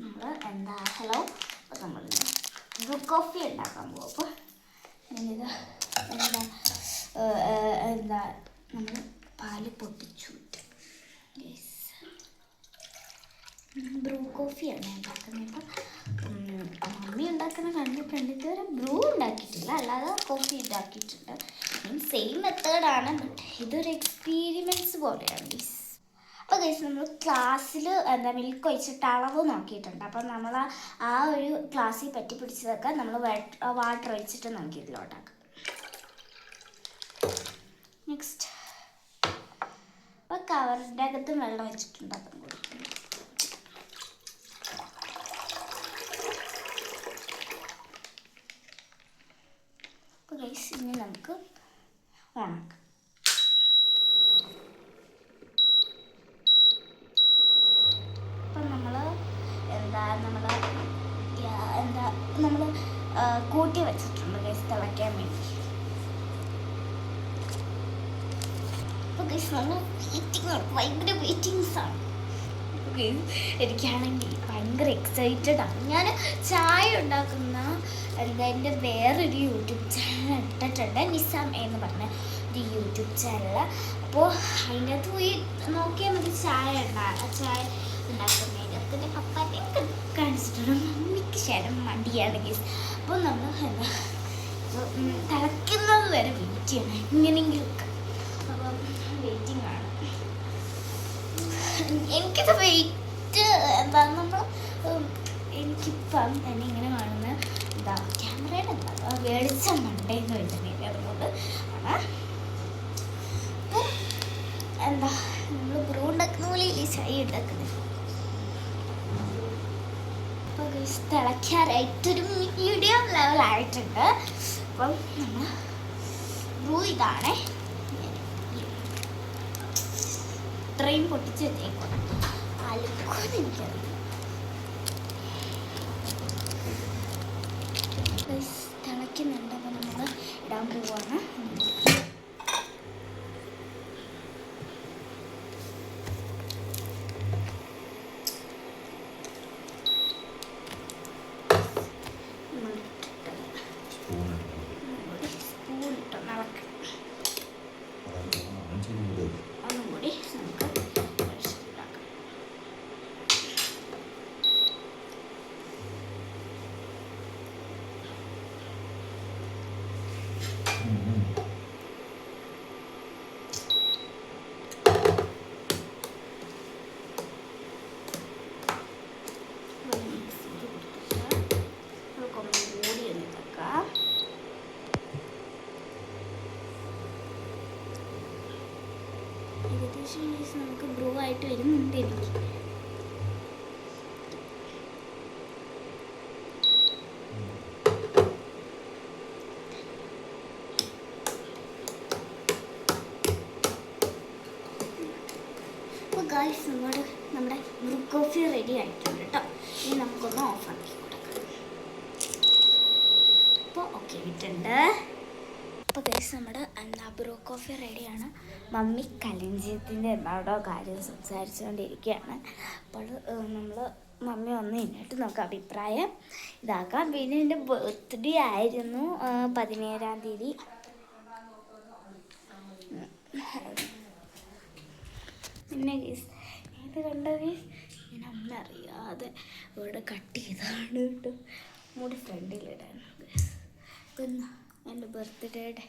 നമ്മൾ എന്താ ഹലോ അപ്പോൾ നമ്മൾ ബ്രൂ കോഫി ഉണ്ടാക്കാൻ പോകും. അപ്പോൾ ഞാനിത് എന്താ നമ്മൾ പാല് പൊട്ടിച്ചു ബ്രൂ കോഫിയാണ് ഉണ്ടാക്കുന്നത്. അപ്പം മമ്മി ഉണ്ടാക്കുന്ന കണ്ടിട്ടുണ്ട്, ഇതുവരെ ബ്രൂ ഉണ്ടാക്കിയിട്ടില്ല, അല്ലാതെ കോഫി ഉണ്ടാക്കിയിട്ടുണ്ട്. സെയിം മെത്തേഡാണ്, ബട്ട് ഇതൊരു എക്സ്പീരിമെൻറ്റ്സ് പോലെയാണ് ഗൈസ്. അപ്പോൾ ഗൈസ് നമ്മൾ ക്ലാസ്സിൽ മിൽക്ക് ഒഴിച്ചിട്ട് അളവ് നോക്കിയിട്ടുണ്ട്. അപ്പം നമ്മൾ ആ ഒരു ക്ലാസ്സിൽ പറ്റി പിടിച്ചതൊക്കെ നമ്മൾ വാട്ടർ ഒഴിച്ചിട്ട് നമുക്ക് ഇതിലോട്ടാക്കാം. നെക്സ്റ്റ് അപ്പോൾ കവറിൻ്റെ അകത്തും വെള്ളം വെച്ചിട്ടുണ്ട്, അതും കൂടി. അപ്പോൾ ഗൈസ് ഇനി നമുക്ക് ഓണാക്കാം. അപ്പം നമ്മൾ കൂട്ടി വെച്ചിട്ടുണ്ട് ഗൈസ് തിളയ്ക്കാൻ വേണ്ടി. അപ്പോൾ ഗൈസ് നമ്മൾ ഭയങ്കര വെയിറ്റിങ്സാണ്. എനിക്കാണെങ്കിൽ ഭയങ്കര എക്സൈറ്റഡ് ആണ്. ഞാൻ ചായ ഉണ്ടാക്കുന്ന എൻ്റെ വേറൊരു യൂട്യൂബ് ചാനൽ ഇട്ടിട്ടുണ്ട്, നിസാം എന്ന് പറഞ്ഞ ഒരു യൂട്യൂബ് ചാനൽ. അപ്പോൾ അതിനകത്ത് പോയി നോക്കിയാൽ മതി ചായ ഉണ്ടാക്കുന്നതിന്. പിന്നെ പപ്പാനെയൊക്കെ കാണിച്ചിട്ടുണ്ട്, മമ്മിക്ക് ശരം മടിയാണ് ഗൈസ്. അപ്പോൾ നമ്മൾ തിളയ്ക്കുന്നത് വരെ വെയിറ്റ് ചെയ്യണം എങ്ങനെയെങ്കിലുമൊക്കെ. അപ്പം വെയിറ്റിംഗ് ആണ്. എനിക്കിത് വെയിറ്റ് എനിക്കിപ്പം തന്നെ ഇങ്ങനെ കാണുന്ന ക്യാമറയുടെ വെളിച്ചം മണ്ടേന്ന് വെച്ചിട്ടുണ്ടെങ്കിൽ അതുകൊണ്ട് ആണ്. അപ്പോൾ നമ്മൾ ബ്രൂ ഉണ്ടാക്കുന്ന പോലെ ഈ ചായ ഉണ്ടാക്കുന്നത്. അപ്പോൾ തിളയ്ക്കാറായിട്ടൊരു മീഡിയം ലെവലായിട്ടുണ്ട്. അപ്പം നമ്മൾ ബ്രൂ ഇതാണേ, ഇത്രയും പൊട്ടിച്ച് വെച്ചേക്കും. അലക്കുമെന്ന് എനിക്കറിയാം. തിളയ്ക്കുന്നുണ്ട്, അപ്പോൾ നമ്മൾ ഇടാൻ പോവാണ്. സ്പൂൺ ഇട്ടോ ഇളക്കാം. ഒന്നും കൂടി നമുക്ക് ഉണ്ടാക്കാം. ഏകദേശം നമുക്ക് ബ്രൂ ആയിട്ട് വരുന്നുണ്ട് എനിക്ക്. അപ്പോൾ ഗൈസ് നമ്മുടെ ബ്രൂ കോഫി റെഡി ആയിട്ടുണ്ട് കേട്ടോ. ഇനി നമുക്കൊന്ന് ഓഫ് ആക്കി കൊടുക്കാം. അപ്പോൾ ഓക്കെ ആയിട്ടുണ്ട്. അപ്പോൾ ഗൈസ് നമ്മുടെ ബ്രൂ കോഫി റെഡിയാണ്. മമ്മി കലഞ്ചിയത്തിൻ്റെ എന്താണോ കാര്യം സംസാരിച്ചുകൊണ്ടിരിക്കുകയാണ്. അപ്പോൾ മമ്മി ഒന്ന് എന്നിട്ട് നമുക്ക് അഭിപ്രായം ഇതാക്കാം. പിന്നെ എൻ്റെ ബർത്ത്ഡേ ആയിരുന്നു 17-ാം തീയതി. പിന്നെ ഗൈസ് ഇത് കണ്ടോ ഗൈസ്, ഞാൻ അമ്മ അറിയാതെ ഇവിടെ കട്ട് ചെയ്താണ് കേട്ടോ, മുടി ഫ്രണ്ടിലിടാൻ. പിന്നെ എൻ്റെ ബർത്ത്ഡേയുടെ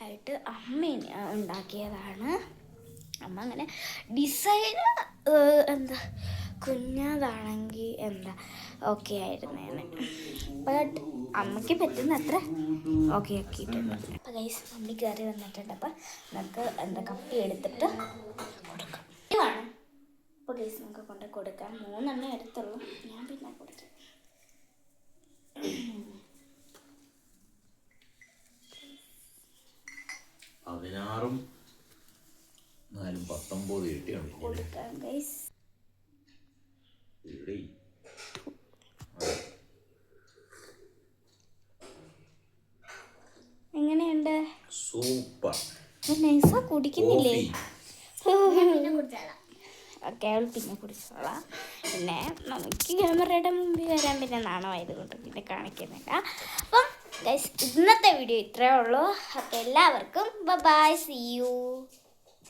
ആയിട്ട് അമ്മ ഉണ്ടാക്കിയതാണ്. അമ്മ അങ്ങനെ ഡിസൈൻ കുഞ്ഞതാണെങ്കിൽ ഓക്കെ ആയിരുന്നേനെ, ബട്ട് അമ്മയ്ക്ക് പറ്റുന്ന അത്ര ഓക്കെ ആക്കിയിട്ടുണ്ട്. അപ്പോൾ ഗൈസ് മമ്മി കയറി വന്നിട്ടുണ്ട്. അപ്പം നമുക്ക് കപ്പി എടുത്തിട്ട് കൊടുക്കാം. അപ്പോൾ ഗൈസ് നമുക്ക് കൊണ്ട് കൊടുക്കാം. 3 എണ്ണം എടുത്തുള്ളൂ, ഞാൻ പിന്നെ കൊടുക്കാം. 16 4 19 കിട്ടിയാണ് കൊടുക്കാം ഗൈസ്. എങ്ങനെയുണ്ട്? സൂപ്പർ. നൈസാ കുടിക്കുന്നില്ലേ? ഓക്കെ അവൾ പിന്നെ കുടിച്ചോളാം. പിന്നെ നമുക്ക് ക്യാമറയുടെ മുമ്പിൽ വരാൻ പിന്നെ നാണമായതുകൊണ്ട് പിന്നെ കാണിക്കുന്നില്ല. അപ്പം ഗൈസ് ഇന്നത്തെ വീഡിയോ ഇത്രയേ ഉള്ളൂ. അപ്പോൾ എല്ലാവർക്കും ബൈ, സീ യു.